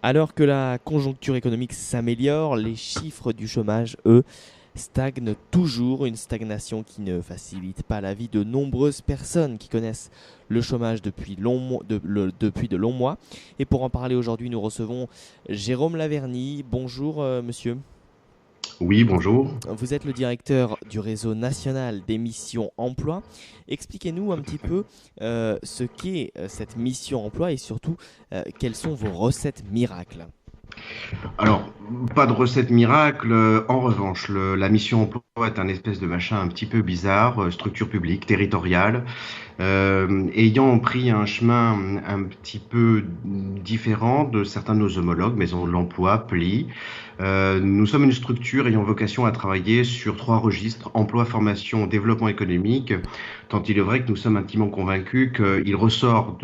Alors que la conjoncture économique s'améliore, les chiffres du chômage, eux, stagnent toujours, une stagnation qui ne facilite pas la vie de nombreuses personnes qui connaissent le chômage depuis de longs mois. Et pour en parler aujourd'hui, nous recevons Jérôme Laverny. Bonjour monsieur. Oui, bonjour. Vous êtes le directeur du réseau national des missions emploi. Expliquez-nous un petit peu ce qu'est cette mission emploi et surtout quelles sont vos recettes miracles. Alors, pas de recette miracle. En revanche, la mission emploi est un espèce de machin un petit peu bizarre, structure publique, territoriale, ayant pris un chemin un petit peu différent de certains de nos homologues, Maison de l'Emploi, PLI. Nous sommes une structure ayant vocation à travailler sur trois registres, emploi, formation, développement économique, tant il est vrai que nous sommes intimement convaincus qu'il ressort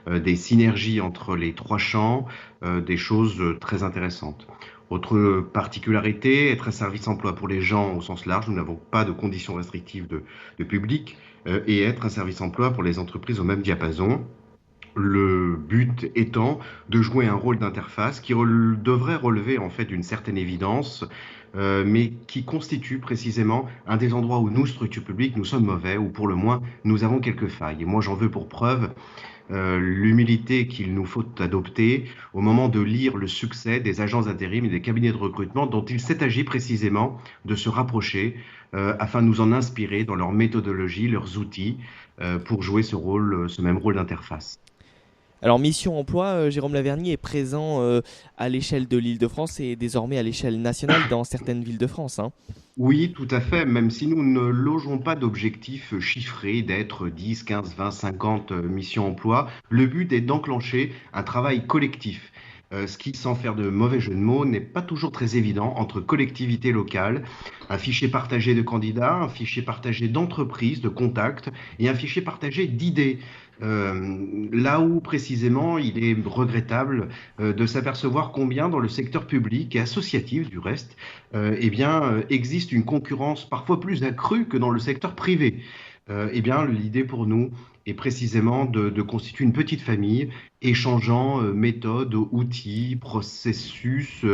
des synergies entre les trois champs, des choses très intéressantes. Autre particularité, être un service emploi pour les gens au sens large, nous n'avons pas de conditions restrictives de public, et être un service emploi pour les entreprises au même diapason. Le but étant de jouer un rôle d'interface qui devrait relever en fait d'une certaine évidence, mais qui constitue précisément un des endroits où nous, structures publiques, nous sommes mauvais, ou pour le moins, nous avons quelques failles. Et moi, j'en veux pour preuve l'humilité qu'il nous faut adopter au moment de lire le succès des agences d'intérim et des cabinets de recrutement dont il s'est agi précisément de se rapprocher afin de nous en inspirer dans leur méthodologie, leurs outils pour jouer ce même rôle d'interface. Alors Mission Emploi, Jérôme Laverny est présent à l'échelle de l'Île-de-France et désormais à l'échelle nationale dans certaines villes de France, hein. Oui, tout à fait, même si nous ne logeons pas d'objectifs chiffrés d'être 10, 15, 20, 50 missions emploi, le but est d'enclencher un travail collectif. Ce qui, sans faire de mauvais jeu de mots, n'est pas toujours très évident entre collectivités locales, un fichier partagé de candidats, un fichier partagé d'entreprises, de contacts et un fichier partagé d'idées. Là où précisément il est regrettable de s'apercevoir combien dans le secteur public et associatif du reste, existe une concurrence parfois plus accrue que dans le secteur privé. L'idée pour nous est précisément de constituer une petite famille échangeant méthodes, outils, processus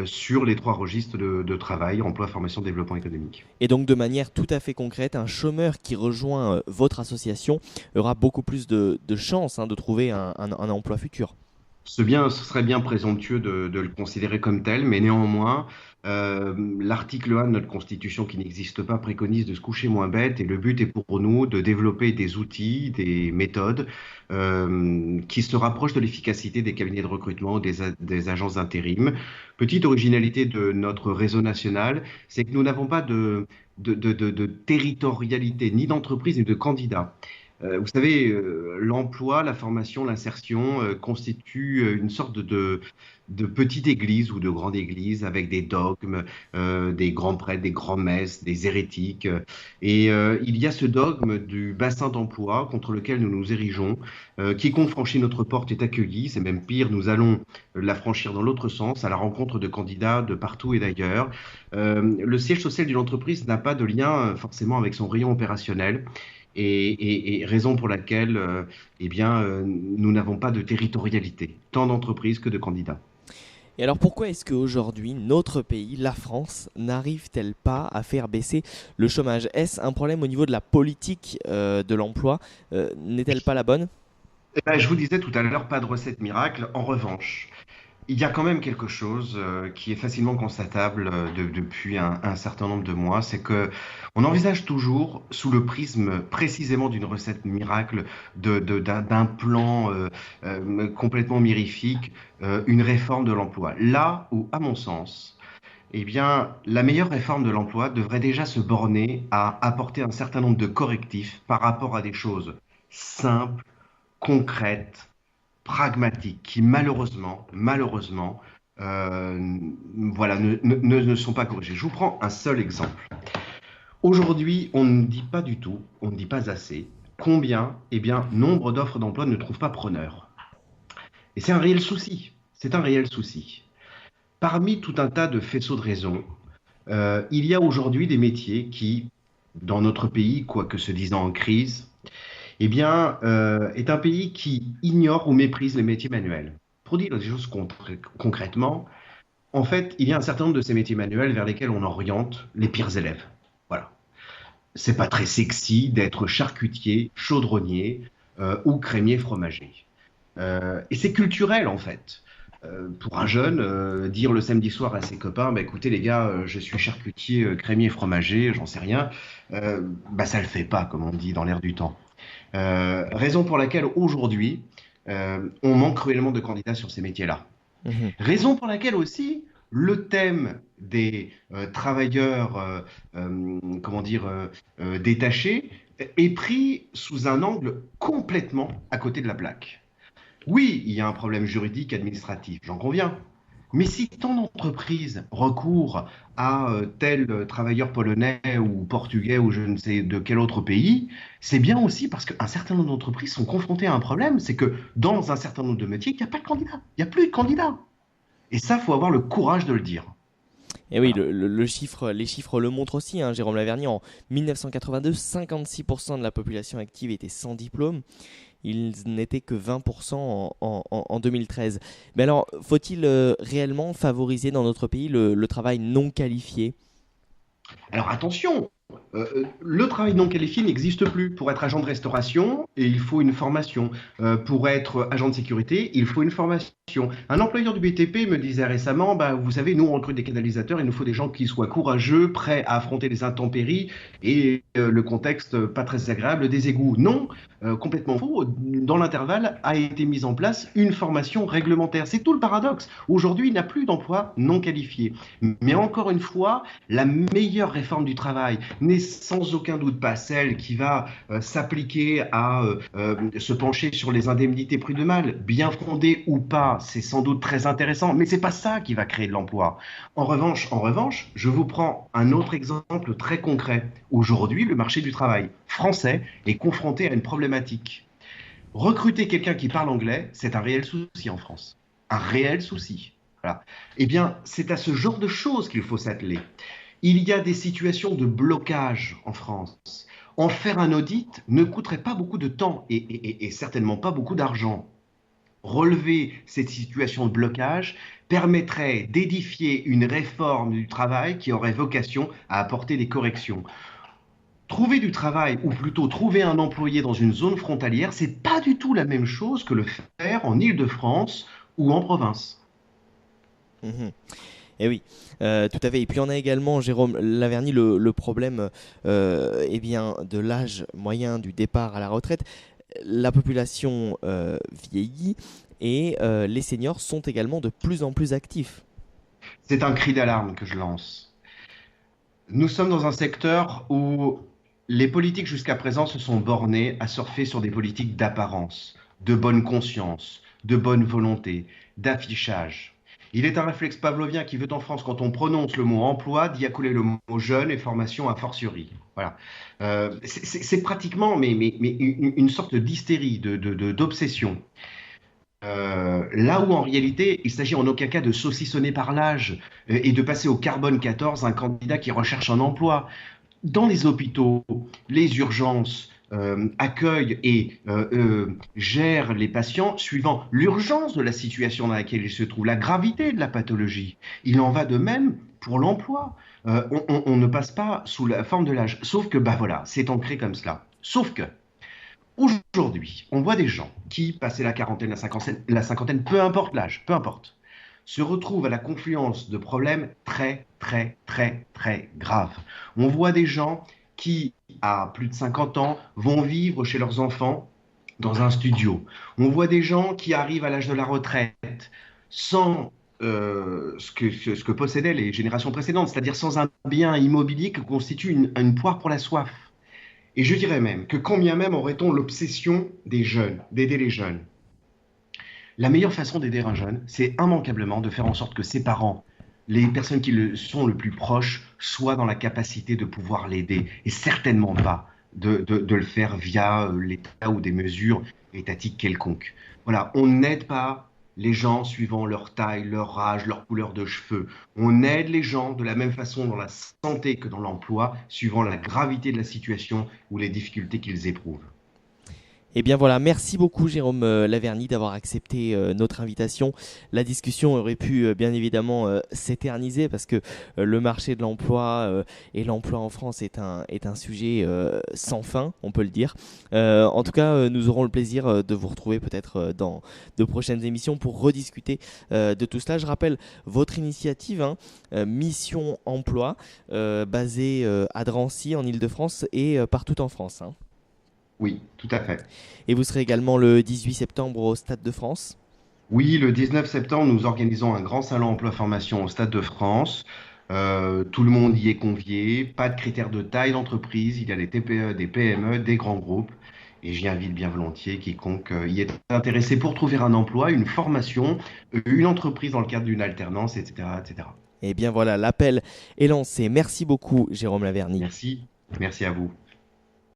sur les trois registres de travail, emploi, formation, développement économique. Et donc de manière tout à fait concrète, un chômeur qui rejoint votre association aura beaucoup plus de chances, hein, de trouver un emploi futur. Ce serait bien présomptueux de le considérer comme tel, mais néanmoins, l'article 1 de notre Constitution, qui n'existe pas, préconise de se coucher moins bête, et le but est pour nous de développer des outils, des méthodes qui se rapprochent de l'efficacité des cabinets de recrutement, des agences d'intérim. Petite originalité de notre réseau national, c'est que nous n'avons pas de territorialité, ni d'entreprise, ni de candidat. Vous savez, l'emploi, la formation, l'insertion constituent une sorte de petite église ou de grande église avec des dogmes, des grands prêtres, des grands messes, des hérétiques. Il y a ce dogme du bassin d'emploi contre lequel nous nous érigeons. Quiconque franchit notre porte est accueilli, c'est même pire, nous allons la franchir dans l'autre sens, à la rencontre de candidats de partout et d'ailleurs. Le siège social d'une entreprise n'a pas de lien forcément avec son rayon opérationnel et raison pour laquelle nous n'avons pas de territorialité, tant d'entreprises que de candidats. Et alors pourquoi est-ce qu'aujourd'hui, notre pays, la France, n'arrive-t-elle pas à faire baisser le chômage? Est-ce un problème au niveau de la politique de l'emploi? N'est-elle pas la bonne? Eh ben, je vous disais tout à l'heure, pas de recette miracle. En revanche, il y a quand même quelque chose qui est facilement constatable depuis un certain nombre de mois, c'est que on envisage toujours sous le prisme précisément d'une recette miracle, d'un plan complètement mirifique, une réforme de l'emploi. Là où, à mon sens, la meilleure réforme de l'emploi devrait déjà se borner à apporter un certain nombre de correctifs par rapport à des choses simples, concrètes, pragmatiques qui malheureusement, ne sont pas corrigées. Je vous prends un seul exemple. Aujourd'hui, on ne dit pas du tout, on ne dit pas assez, combien, nombre d'offres d'emploi ne trouvent pas preneur. Et c'est un réel souci. C'est un réel souci. Parmi tout un tas de faisceaux de raisons, il y a aujourd'hui des métiers qui, dans notre pays, quoique se disant en crise, est un pays qui ignore ou méprise les métiers manuels. pour dire les choses concrètement, en fait, il y a un certain nombre de ces métiers manuels vers lesquels on oriente les pires élèves. Voilà. C'est pas très sexy d'être charcutier, chaudronnier ou crémier fromager. Et c'est culturel en fait. Pour un jeune, dire le samedi soir à ses copains, bah, écoutez les gars, je suis charcutier, crémier fromager, j'en sais rien, bah, ça le fait pas, comme on dit dans l'air du temps. Raison pour laquelle aujourd'hui, on manque cruellement de candidats sur ces métiers-là. Mhm. Raison pour laquelle aussi le thème des travailleurs, comment dire, détachés est pris sous un angle complètement à côté de la plaque. Oui, il y a un problème juridique, administratif, j'en conviens. Mais si tant d'entreprises recourent à tel travailleur polonais ou portugais ou je ne sais de quel autre pays, c'est bien aussi parce qu'un certain nombre d'entreprises sont confrontées à un problème, c'est que dans un certain nombre de métiers, il n'y a pas de candidats, il n'y a plus de candidats. Et ça, faut avoir le courage de le dire. Et oui, Voilà. les chiffres le montrent aussi, hein. Jérôme Lavergne, en 1982, 56% de la population active était sans diplôme. Ils n'étaient que 20% en 2013. Mais alors, faut-il réellement favoriser dans notre pays le travail non qualifié? Alors attention, le travail non qualifié n'existe plus. Pour être agent de restauration, il faut une formation. Pour être agent de sécurité, il faut une formation. Un employeur du BTP me disait récemment, bah, vous savez, nous on recrute des canalisateurs, il nous faut des gens qui soient courageux, prêts à affronter les intempéries et le contexte pas très agréable des égouts. Non, complètement faux. Dans l'intervalle a été mise en place une formation réglementaire. C'est tout le paradoxe. Aujourd'hui, il n'y a plus d'emploi non qualifié. Mais encore une fois, la meilleure réforme du travail n'est sans aucun doute pas celle qui va s'appliquer à se pencher sur les indemnités prud'homales, bien fondées ou pas, c'est sans doute très intéressant, mais c'est pas ça qui va créer de l'emploi. En revanche, je vous prends un autre exemple très concret. Aujourd'hui, le marché du travail français est confronté à une problématique. Recruter quelqu'un qui parle anglais, c'est un réel souci en France. Un réel souci. Voilà. Eh bien, c'est à ce genre de choses qu'il faut s'atteler. Il y a des situations de blocage en France. En faire un audit ne coûterait pas beaucoup de temps et certainement pas beaucoup d'argent. Relever cette situation de blocage permettrait d'édifier une réforme du travail qui aurait vocation à apporter des corrections. Trouver du travail, ou plutôt trouver un employé dans une zone frontalière, c'est pas du tout la même chose que le faire en Île-de-France ou en province. Mhm. Et oui, tout à fait. Et puis on a également, Jérôme Lavergne, le problème eh bien, de l'âge moyen du départ à la retraite. La population vieillit et les seniors sont également de plus en plus actifs. C'est un cri d'alarme que je lance. Nous sommes dans un secteur où les politiques jusqu'à présent se sont bornées à surfer sur des politiques d'apparence, de bonne conscience, de bonne volonté, d'affichage. Il est un réflexe pavlovien qui veut en France, quand on prononce le mot emploi, d'y accouler le mot jeune et formation a fortiori. Voilà. C'est pratiquement mais une sorte d'hystérie, d'obsession. Là où en réalité, il s'agit en aucun cas de saucissonner par l'âge et de passer au carbone 14 un candidat qui recherche un emploi. Dans les hôpitaux, les urgences accueillent et gèrent les patients suivant l'urgence de la situation dans laquelle ils se trouvent, la gravité de la pathologie. Il en va de même pour l'emploi. On ne passe pas sous la forme de l'âge. Sauf que, bah voilà, c'est ancré comme cela. Sauf que, aujourd'hui, on voit des gens qui, passé la quarantaine, la cinquantaine, peu importe l'âge, peu importe, se retrouvent à la confluence de problèmes très, très, très, très graves. On voit des gens qui, à plus de 50 ans, vont vivre chez leurs enfants dans un studio. On voit des gens qui arrivent à l'âge de la retraite sans ce que possédaient les générations précédentes, c'est-à-dire sans un bien immobilier qui constitue une poire pour la soif. Et je dirais même que combien même aurait-on l'obsession des jeunes, d'aider les jeunes. La meilleure façon d'aider un jeune, c'est immanquablement de faire en sorte que ses parents, les personnes qui le sont le plus proches, soient dans la capacité de pouvoir l'aider, et certainement pas de le faire via l'État ou des mesures étatiques quelconques. Voilà, on n'aide pas les gens suivant leur taille, leur âge, leur couleur de cheveux. On aide les gens de la même façon dans la santé que dans l'emploi, suivant la gravité de la situation ou les difficultés qu'ils éprouvent. Eh bien voilà, merci beaucoup Jérôme Laverny d'avoir accepté notre invitation. La discussion aurait pu bien évidemment s'éterniser parce que le marché de l'emploi et l'emploi en France est un sujet sans fin, on peut le dire. En tout cas, nous aurons le plaisir de vous retrouver peut-être dans de prochaines émissions pour rediscuter de tout cela. Je rappelle votre initiative, hein, Mission Emploi, basée à Drancy en Île-de-France et partout en France, hein. Oui, tout à fait. Et vous serez également le 18 septembre au Stade de France. Oui, le 19 septembre, nous organisons un grand salon emploi-formation au Stade de France. Tout le monde y est convié, pas de critères de taille d'entreprise, il y a des TPE, des PME, des grands groupes, et j'y invite bien volontiers quiconque y est intéressé pour trouver un emploi, une formation, une entreprise dans le cadre d'une alternance, etc., etc. Et bien voilà, l'appel est lancé. Merci beaucoup Jérôme Laverny. Merci, merci à vous.